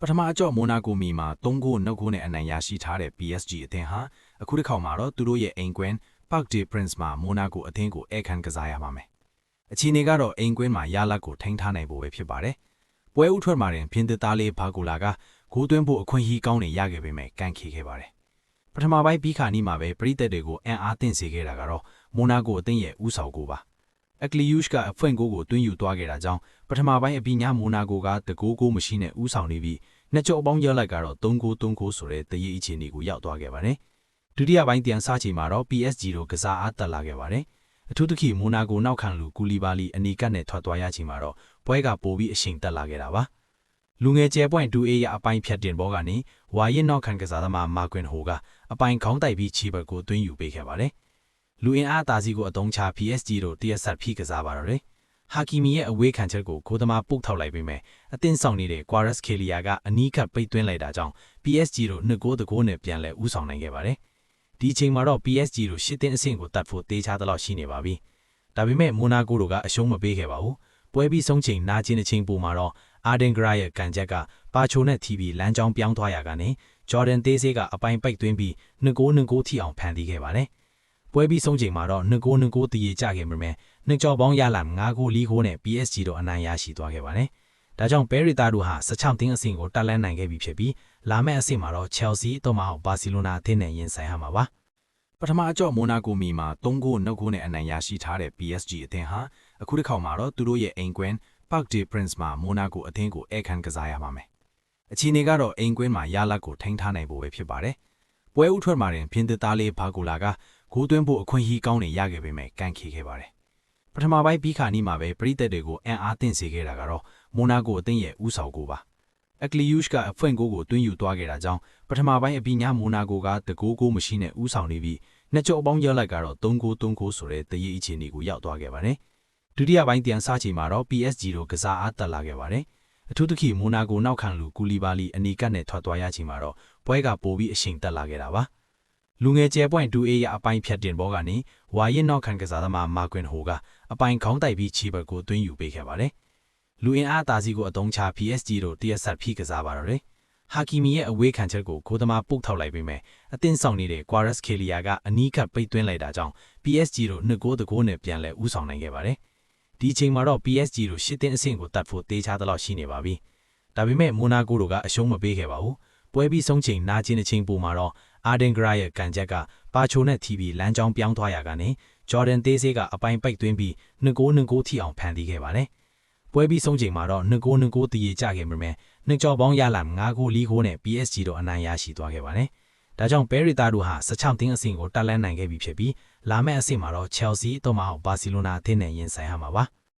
ပထမအကြော့မိုနာကိုမီမှာ3ဂိုး2ဂိုးနဲ့အနိုင်ရရှိထားတဲ့ PSG အသင်းဟာအခုတစ်ခေါက်မှာတော့သူတို့ရဲ့အိမ်ကွင်း Parc des Princes မှာမိုနာကိုအသင်းကိုဧကန်ကစားရပါမယ်။အခြေအနေကတော့အိမ်ကွင်းမှာရလတ်ကိုထိန်းထားနိုင်ဖို့ပဲဖြစ်ပါတယ်။ပွဲဥထွက်မှာတင်ဖြင်းသက်သားလေးဘာဂူလာကဂိုးသွင်းဖို့အခွင့်အရေးကောင်းနေရခဲ့ပေမဲ့ကန်ခီခဲ့ပါတယ်။ပထမပိုင်းပြီးခါနီးမှာပဲပရိသတ်တွေကိုအံ့အားသင့်စေခဲ့တာကတော့မိုနာကိုအသင်းရဲ့ဦးဆောင်ကိုပါ။အကလီယူရှ်ကအဖွင့်ကိုသွင်းယူသွားခဲ့တာကြောင့်ပထမပိုင်းအပြီးညမိုနာကိုကတကိုးကိုမရှိနဲ့ဦးဆောင်နေပြီးနှစ်ကြော့ပေါင်းရလိုက်ကတော့3ဂိုးဆိုတဲ့တရေအခြေအနေကိုရောက်သွားခဲ့ပါတယ်။ဒုတိယပိုင်းပြန်စားချိန်မှာတော့ PSG တို့ကစားအားတက်လာခဲ့ပါတယ်။အထူးသဖြင့်မိုနာကိုနောက်ခံလူကူလီဘာလီအနီကတ်နဲ့ထွက်သွားရချိန်မှာတော့ပွဲကပိုပြီးအရှိန်တက်လာခဲ့တာပါ။လူငယ်ကျဲပွင့်2A ရအပိုင်းဖြတ်တင်ဘောကနေဝါရင်နောက်ခံကစားသမားမာကွင်ဟိုကအပိုင်းခေါင်းတိုက်ပြီးချီဘတ်ကိုသွင်းယူပေးခဲ့ပါတယ်။လူအင်အားတာစီကိုအသုံးချ PSG တို့တရက်ဆက်ဖိကစားပါတော့တယ်။ဟာကီမီရဲ့အဝေးခံချက်ကိုဂိုးသမားပုတ်ထောက်လိုက်ပေမဲ့အသင်းဆောင်နေတဲ့ Quares Kelia ကအနီးကပ်ပိတ်သွင်းလိုက်တာကြောင့် PSG တို့2ဂိုးတကိုးနဲ့ပြန်လဲဦးဆောင်နိုင်ခဲ့ပါတယ်။ဒီချိန်မှာတော့ PSG တို့ရှစ်တင်းအဆင့်ကိုတတ်ဖို့တေးချသလောက်ရှိနေပါပြီ။ဒါပေမဲ့မိုနာကိုတို့ကအရှုံးမပေးခဲ့ပါဘူး။ပွဲပြီးဆုံးချိန်နာကျင်တဲ့ချိန်ပိုမှာတော့အာဒင်ဂရာရဲ့ကန်ချက်ကပါချိုနဲ့ထီပြီးလမ်းကြောင်းပြောင်းသွားရကနေဂျော်ဒန်သေးစေးကအပိုင်းပိတ်သွင်းပြီး2ဂိုးထိအောင်ဖန်တီးခဲ့ပါတယ်။ပွဲပြီးဆုံးချိန်မှာတော့2ဂိုးတရေကျခဲ့ပေမဲ့နှစ်ကြော်ပေါင်းရလာ5ဂိုးနဲ့ PSG တို့အနိုင်ရရှိသွားခဲ့ပါတယ်။ဒါကြောင့်ပဲရီတာတို့ဟာ16တင်းအဆင့်ကိုတက်လှမ်းနိုင်ခဲ့ပြီဖြစ်ပြီးလာမယ့်အဆင့်မှာတော့ Chelsea တို့မှဘာစီလိုနာအသင်းနဲ့ရင်ဆိုင်ရမှာပါ။ပထမအကြော့မိုနာကိုမီမှာ3ဂိုး2ဂိုးနဲ့အနိုင်ရရှိထားတဲ့ PSG အသင်းဟာအခုတစ်ခေါက်မှာတော့သူတို့ရဲ့အိမ်ကွင်း Parc des Princes မှာမိုနာကိုအသင်းကိုဧကန်ကစားရပါမယ်။အခြေအနေကတော့အိမ်ကွင်းမှာရလတ်ကိုထိန်းထားနိုင်ဖို့ပဲဖြစ်ပါတယ်။ပွဲဥထွက်မှာတင်ဖြင်းသက်သားလေးဘာဂူလာကဂိုးသွင်းဖို့အခွင့်အရေးကောင်းနေရခဲ့ပေမဲ့ကန်ခီခဲ့ပါတယ်။ပထမပိုင်းပြီးခါနီးမှာပဲပရိသတ်တွေကိုအံ့အားသင့်စေခဲ့တာကတော့မိုနာကိုအသင်းရဲ့ဦးဆောင်ကိုပါ။အကလီယူရှ်ကအဖွင့်ကိုသွင်းယူသွားခဲ့တာကြောင့်ပထမပိုင်းအပြီးညမိုနာကိုကတကိုးမရှိနဲ့ဦးဆောင်နေပြီးနှစ်ကြော့ပေါင်းရလိုက်ကတော့3ဂိုးဆိုတဲ့တရေအခြေအနေကိုရောက်သွားခဲ့ပါတယ်။ဒုတိယပိုင်းပြန်စားချိန်မှာတော့ PSG တို့ကစားအားတက်လာခဲ့ပါတယ်။အထူးသဖြင့်မိုနာကိုနောက်ခံလူကူလီဘာလီအနီကတ်နဲ့ထွက်သွားရချိန်မှာတော့ပွဲကပိုပြီးအရှိန်တက်လာခဲ့တာပါ။လူငယ်ကျဲပွင့် 2A ရအပိုင်းဖြတ်တင်ဘောကနေဝါရင်နောက်ခံကစားသမားမာကွင်ဟိုကအပိုင်းခေါင်းတိုက်ပြီးချီဘတ်ကိုသွင်းယူပေးခဲ့ပါတယ်။လူအင်အားတာစီကိုအသုံးချ PSG တို့တရက်ဆက်ဖိကစားပါတော့တယ်။ဟာကီမီရဲ့အဝေးခံချက်ကိုဂိုးသမားပုတ်ထောက်လိုက်ပေမဲ့အသင်းဆောင်နေတဲ့ Quares Kelia ကအနီးကပ်ပိတ်သွင်းလိုက်တာကြောင့် PSG တို့2ဂိုးနဲ့ပြန်လဲဦးဆောင်နိုင်ခဲ့ပါတယ်။ဒီချိန်မှာတော့ PSG တို့ရှစ်တင်းအဆင့်ကိုတတ်ဖို့တေးချသလောက်ရှိနေပါပြီ။ဒါပေမဲ့မိုနာကိုတို့ကအရှုံးမပေးခဲ့ပါဘူး။ပွဲပြီးဆုံးချိန်နာကျင်တဲ့ချိန်ပိုမှာတော့အာဒင်ဂရာရဲ့ကန်ချက်ကပါချိုနဲ့ထီပြီးလမ်းကြောင်းပြောင်းသွားရကနေဂျော်ဒန်သေးစေးကအပိုင်းပိတ်သွင်းပြီး2ဂိုးထိအောင်ဖန်တီးခဲ့ပါတယ်။ပွဲပြီးဆုံးချိန်မှာတော့2ဂိုးတရေကျခဲ့ပေမဲ့နှစ်ကြော်ပေါင်းရလာ5ဂိုးနဲ့ PSG တို့အနိုင်ရရှိသွားခဲ့ပါတယ်။ဒါကြောင့်ပဲရီတာတို့ဟာ16တင်းအဆင့်ကိုတက်လှမ်းနိုင်ခဲ့ပြီဖြစ်ပြီးလာမယ့်အဆင့်မှာတော့ Chelsea တို့မှဘာစီလိုနာအသင်းနဲ့ရင်ဆိုင်ရမှာပါ။